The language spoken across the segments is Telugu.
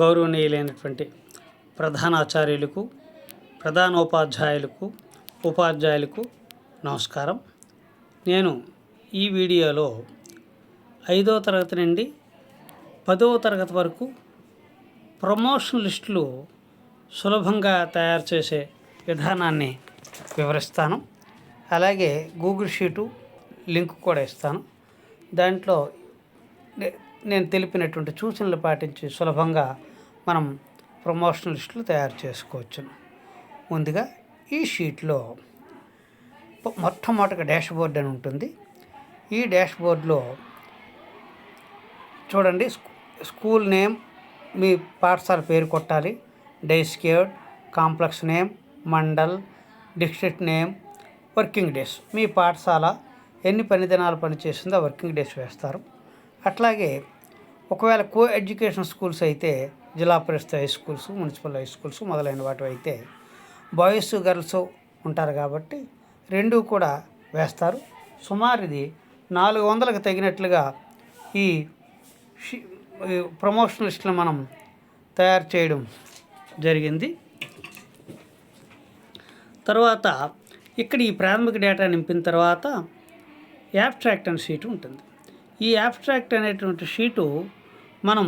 గౌరవనీయులైనటువంటి ప్రధానాచార్యులకు, ప్రధానోపాధ్యాయులకు, ఉపాధ్యాయులకు నమస్కారం. నేను ఈ వీడియోలో 5వ తరగతి నుండి 10వ తరగతి వరకు ప్రమోషన్ లిస్టులు సులభంగా తయారు చేసే విధానాన్ని వివరిస్తాను. అలాగే గూగుల్ షీటు లింక్ కూడా ఇస్తాను. దాంట్లో నేను తెలిపినటువంటి సూచనలు పాటించి సులభంగా మనం ప్రమోషన్ లిస్టులు తయారు చేసుకోవచ్చు. ముందుగా ఈ షీట్లో మొట్టమొదటిగా డాష్బోర్డ్ అని ఉంటుంది. ఈ డాష్బోర్డ్లో చూడండి, స్కూల్ నేమ్, మీ పాఠశాల పేరు కొట్టాలి, డైస్కేడ్, complex name, mandal, district name, working days, మీ పాఠశాల ఎన్ని పని దినాలు పనిచేసిందో వర్కింగ్ డేస్ వేస్తారు. అట్లాగే ఒకవేళ కో ఎడ్యుకేషన్ స్కూల్స్ అయితే Zilla Parishad high schools, municipal high schools మొదలైన వాటి అయితే బాయ్స్ గర్ల్స్ ఉంటారు కాబట్టి రెండు కూడా వేస్తారు. సుమారు ఇది 400కు తగినట్లుగా ఈ ప్రమోషన్ లిస్టులు మనం తయారు చేయడం జరిగింది. తర్వాత ఇక్కడ ఈ ప్రాథమిక డేటా నింపిన తర్వాత యాబ్స్ట్రాక్ట్ అనే షీటు ఉంటుంది. ఈ యాబ్స్ట్రాక్ట్ అనేటువంటి షీటు మనం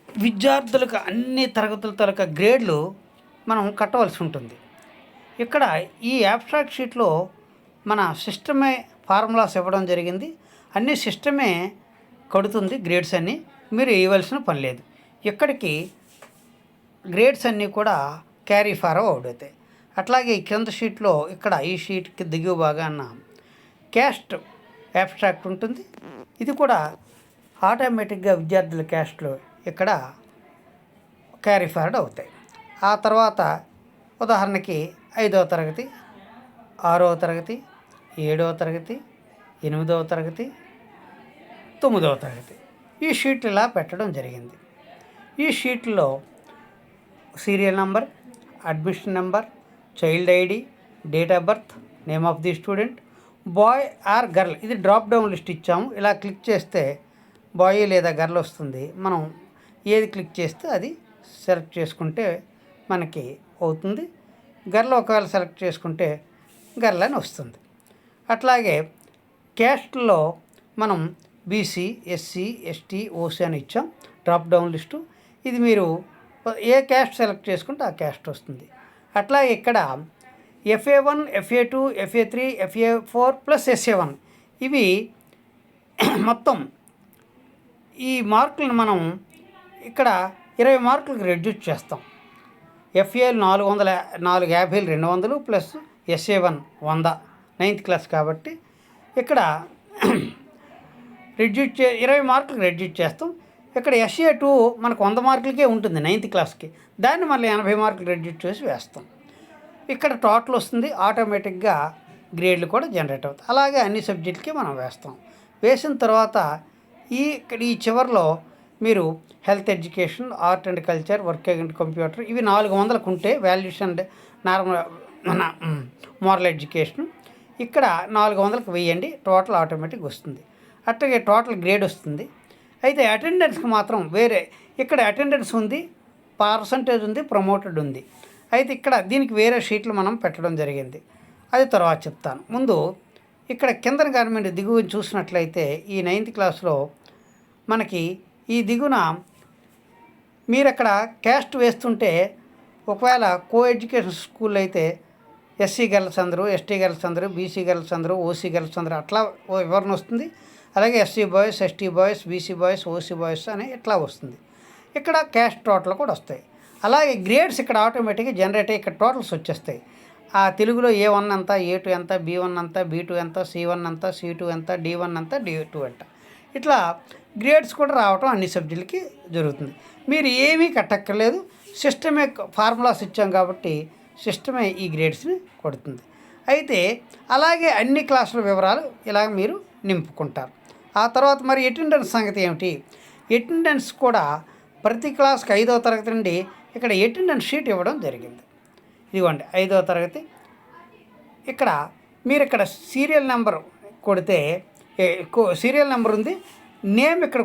విద్యార్థులకు అన్ని తరగతుల తరగతి గ్రేడ్లు మనం కట్టవలసి ఉంటుంది. ఇక్కడ ఈ యాబ్స్ట్రాక్ట్ షీట్లో మన సిస్టమే ఫార్ములాస్ ఇవ్వడం జరిగింది. అన్ని సిస్టమే కడుతుంది గ్రేడ్స్ అన్నీ, మీరు వేయవలసిన పని లేదు. ఇక్కడికి గ్రేడ్స్ అన్నీ కూడా క్యారీ ఫార్వర్డ్ అవుతాయి. అట్లాగే ఈ కింద షీట్లో ఇక్కడ ఈ షీట్కి దిగువ భాగాన క్యాస్ట్ యాబ్స్ట్రాక్ట్ ఉంటుంది. ఇది కూడా ఆటోమేటిక్గా విద్యార్థుల క్యాస్ట్లు ఇక్కడ క్యారీ ఫార్వర్డ్ అవుతాయి. ఆ తర్వాత ఉదాహరణకి 5వ తరగతి, 6వ తరగతి, 7వ తరగతి, 8వ తరగతి, 9వ తరగతి ఈ షీట్ ఇలా పెట్టడం జరిగింది. ఈ షీట్లో serial number, admission number, child ID, date of birth, name of the student, boy or girl, ఇది డ్రాప్ డౌన్ లిస్ట్ ఇచ్చాము. ఇలా క్లిక్ చేస్తే బాయ్ లేదా గర్ల్ వస్తుంది. మనం ఏది క్లిక్ చేస్తే అది సెలెక్ట్ చేసుకుంటే మనకి అవుతుంది. గర్ల్ ఒకవేళ సెలెక్ట్ చేసుకుంటే గర్ల్ అని వస్తుంది. అట్లాగే క్యాస్ట్లో మనం బీసీ, ఎస్సీ, ఎస్టీ, ఓసీ అని ఇచ్చాం డ్రాప్ డౌన్ లిస్టు. ఇది మీరు ఏ క్యాస్ట్ సెలెక్ట్ చేసుకుంటే ఆ క్యాస్ట్ వస్తుంది. అట్లాగే ఇక్కడ FA1, FA2, FA3, FA4 plus SA1 ఇవి మొత్తం ఈ మార్కులను మనం ఇక్కడ 20 మార్కులకు రెడ్యూస్ చేస్తాం. FA 450 200 plus SA1 100 9th class కాబట్టి ఇక్కడ రెడ్యూస్ 20 మార్కులకు రెడ్యూస్ చేస్తాం. ఇక్కడ SA2 మనకు 100 మార్కులకే ఉంటుంది 9th క్లాస్కి, దాన్ని మళ్ళీ 80 మార్కులు రెడ్యూస్ చేసి వేస్తాం. ఇక్కడ టోటల్ వస్తుంది. ఆటోమేటిక్గా గ్రేడ్లు కూడా జనరేట్ అవుతాయి. అలాగే అన్ని సబ్జెక్టులకి మనం వేస్తాం. వేసిన తర్వాత ఈ చివరిలో మీరు health education, art and culture, work and computer ఇవి 400కు ఉంటే వాల్యూస్ అండ్ నార్మల్ మన మోరల్ ఎడ్యుకేషన్ ఇక్కడ 400కు వేయండి, టోటల్ ఆటోమేటిక్ వస్తుంది. అట్లాగే టోటల్ గ్రేడ్ వస్తుంది. అయితే అటెండెన్స్కి మాత్రం వేరే, ఇక్కడ అటెండెన్స్ ఉంది, పర్సంటేజ్ ఉంది, ప్రమోటెడ్ ఉంది. అయితే ఇక్కడ దీనికి వేరే షీట్లు మనం పెట్టడం జరిగింది. అది తర్వాత చెప్తాను. ముందు ఇక్కడ కింద గవర్నమెంట్ దిగువ చూసినట్లయితే ఈ 9th క్లాస్లో మనకి ఈ దిగున మీరు అక్కడ క్యాస్ట్ వేస్తుంటే ఒకవేళ కో ఎడ్యుకేషన్ స్కూల్ అయితే ఎస్సీ గర్ల్స్ అందరూ, ఎస్టీ గర్ల్స్ అందరూ, బీసీ గర్ల్స్ అందరూ, ఓసీ గర్ల్స్ అందరూ అట్లా వివరణ వస్తుంది. అలాగే SC boys, ST boys, BC boys, OC boys అని ఇట్లా వస్తుంది. ఇక్కడ క్యాస్ట్ టోటల్ కూడా వస్తాయి. అలాగే గ్రేడ్స్ ఇక్కడ ఆటోమేటిక్గా జనరేట్ అయ్యి ఇక్కడ టోటల్స్ వచ్చేస్తాయి. ఆ తెలుగులో A1 ఎంత, A2 ఎంత, B1 ఎంత, B2 ఎంత, C1 ఎంత, C2 ఎంత, D1 ఎంత, D2 ఎంత, ఇట్లా గ్రేడ్స్ కూడా రావటం అన్ని సబ్జెక్టులకి జరుగుతుంది. మీరు ఏమీ కట్టక్కర్లేదు, సిస్టమే ఫార్ములాస్ ఇచ్చాం కాబట్టి సిస్టమే ఈ గ్రేడ్స్ని కొడుతుంది. అయితే అలాగే అన్ని క్లాసుల వివరాలు ఇలా మీరు నింపుకుంటారు. ఆ తర్వాత మరి అటెండెన్స్ సంగతి ఏమిటి? అటెండెన్స్ కూడా ప్రతి క్లాస్కి 5వ తరగతి నుండి ఇక్కడ అటెండెన్స్ షీట్ ఇవ్వడం జరిగింది. ఇదిగోండి 5వ తరగతి. ఇక్కడ మీరు ఇక్కడ సీరియల్ నెంబర్ కొడితే సీరియల్ నెంబర్ ఉంది, నేమ్ ఇక్కడ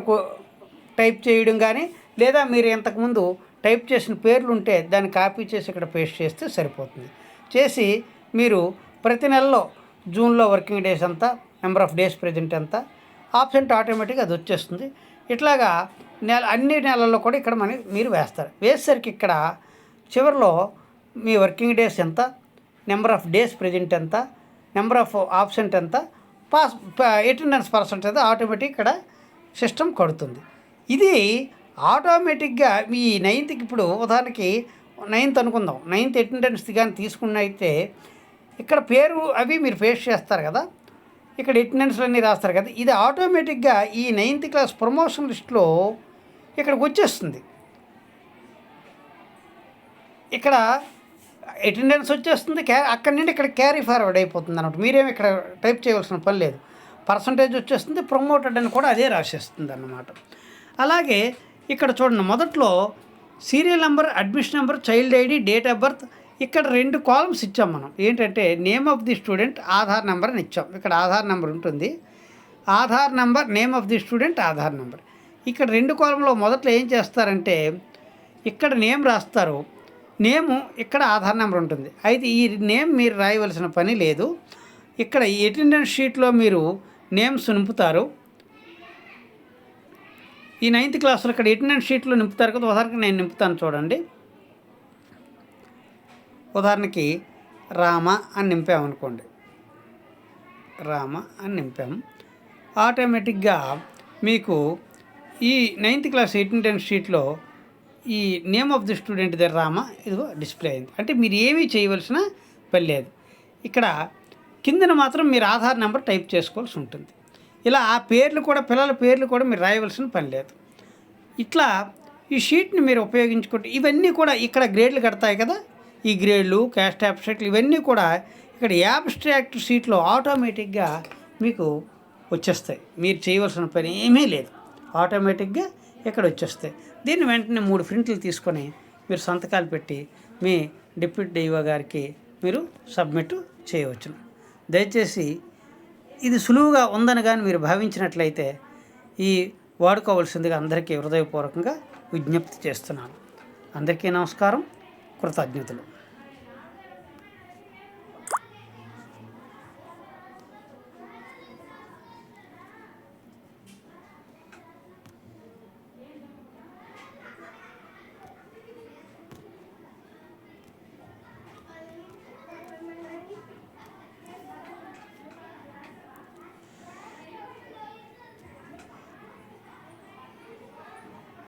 టైప్ చేయడం కానీ లేదా మీరు ఇంతకుముందు టైప్ చేసిన పేర్లు ఉంటే దాన్ని కాపీ చేసి ఇక్కడ పేస్ట్ చేస్తే సరిపోతుంది. చేసి మీరు ప్రతి నెలలో జూన్లో వర్కింగ్ డేస్ ఎంత, నెంబర్ ఆఫ్ డేస్ ప్రజెంట్ ఎంత, ఆబ్సెంట్ ఆటోమేటిక్గా అది వచ్చేస్తుంది. ఇట్లాగా అన్ని నెలల్లో కూడా ఇక్కడ మీరు వేస్తారు. వేసేసరికి ఇక్కడ చివరిలో మీ వర్కింగ్ డేస్ ఎంత, నెంబర్ ఆఫ్ డేస్ ప్రజెంట్ ఎంత, నెంబర్ ఆఫ్ ఆబ్సెంట్ ఎంత, అటెండెన్స్ పర్సెంట్ అయితే ఆటోమేటిక్ ఇక్కడ సిస్టమ్ కడుతుంది. ఇది ఆటోమేటిక్గా మీ 9th ఇప్పుడు ఉదాహరణకి 9th అనుకుందాం, 9th అటెండెన్స్ కానీ తీసుకున్నైతే ఇక్కడ పేరు అవి మీరు పేస్ట్ చేస్తారు కదా, ఇక్కడ అటెండెన్స్లు అన్నీ రాస్తారు కదా, ఇది ఆటోమేటిక్గా ఈ 9th క్లాస్ ప్రమోషన్ లిస్ట్లో ఇక్కడికి వచ్చేస్తుంది. ఇక్కడ అటెండెన్స్ వచ్చేస్తుంది, అక్కడి నుండి ఇక్కడ క్యారీ ఫార్వర్డ్ అయిపోతుంది అన్నమాట. మీరేమి ఇక్కడ టైప్ చేయవలసిన పని లేదు. పర్సంటేజ్ వచ్చేస్తుంది, ప్రమోటెడ్ అని కూడా అదే రాసేస్తుంది అన్నమాట. అలాగే ఇక్కడ చూడండి, మొదట్లో serial number, admission number, child ID, date of birth, ఇక్కడ 2 కాలమ్స్ ఇచ్చాం మనం. ఏంటంటే name of the student, Aadhaar number అని ఇచ్చాం. ఇక్కడ ఆధార్ నెంబర్ ఉంటుంది, Aadhaar number, name of the student, Aadhaar number. ఇక్కడ 2 కాలంలో మొదట్లో ఏం చేస్తారంటే ఇక్కడ నేమ్ రాస్తారు, నేము ఇక్కడ ఆధార్ నెంబర్ ఉంటుంది. అయితే ఈ నేమ్ మీరు రాయవలసిన పని లేదు. ఇక్కడ ఈ అటెండెన్స్ షీట్లో మీరు నేమ్స్ నింపుతారు. ఈ 9th క్లాస్లో ఇక్కడ అటెండెన్స్ షీట్లో నింపుతారు కదా. ఉదాహరణకి నేను నింపుతాను చూడండి. ఉదాహరణకి రామ అని నింపామనుకోండి, రామ అని నింపాము. ఆటోమేటిక్గా మీకు ఈ 9th క్లాస్ అటెండెన్స్ షీట్లో ఈ నేమ్ ఆఫ్ ది స్టూడెంట్ దగ్గర రామ ఇదిగో డిస్ప్లే అయింది. అంటే మీరు ఏమీ చేయవలసిన పని లేదు. ఇక్కడ కిందన మాత్రం మీరు ఆధార్ నెంబర్ టైప్ చేసుకోవాల్సి ఉంటుంది. ఇలా ఆ పేర్లు కూడా, పిల్లల పేర్లు కూడా మీరు రాయవలసిన పని లేదు. ఇట్లా ఈ షీట్ని మీరు ఉపయోగించుకుంటే ఇవన్నీ కూడా ఇక్కడ గ్రేడ్లు కడతాయి కదా, ఈ గ్రేడ్లు, క్యాస్ట్ అబ్స్ట్రాక్ట్లు ఇవన్నీ కూడా ఇక్కడ యాబ్స్ట్రాక్ట్ షీట్లో ఆటోమేటిక్గా మీకు వచ్చేస్తాయి. మీరు చేయవలసిన పని ఏమీ లేదు, ఆటోమేటిక్గా ఇక్కడ వచ్చేస్తాయి. దీన్ని వెంటనే 3 ప్రింట్లు తీసుకొని మీరు సంతకాలు పెట్టి మీ డిప్యూటీ డిఓ గారికి మీరు సబ్మిట్ చేయవచ్చును. దయచేసి ఇది సులువుగా ఉందని కానీ మీరు భావించినట్లయితే ఈ వాడుకోవాల్సిందిగా అందరికీ హృదయపూర్వకంగా విజ్ఞప్తి చేస్తున్నాను. అందరికీ నమస్కారం, కృతజ్ఞతలు.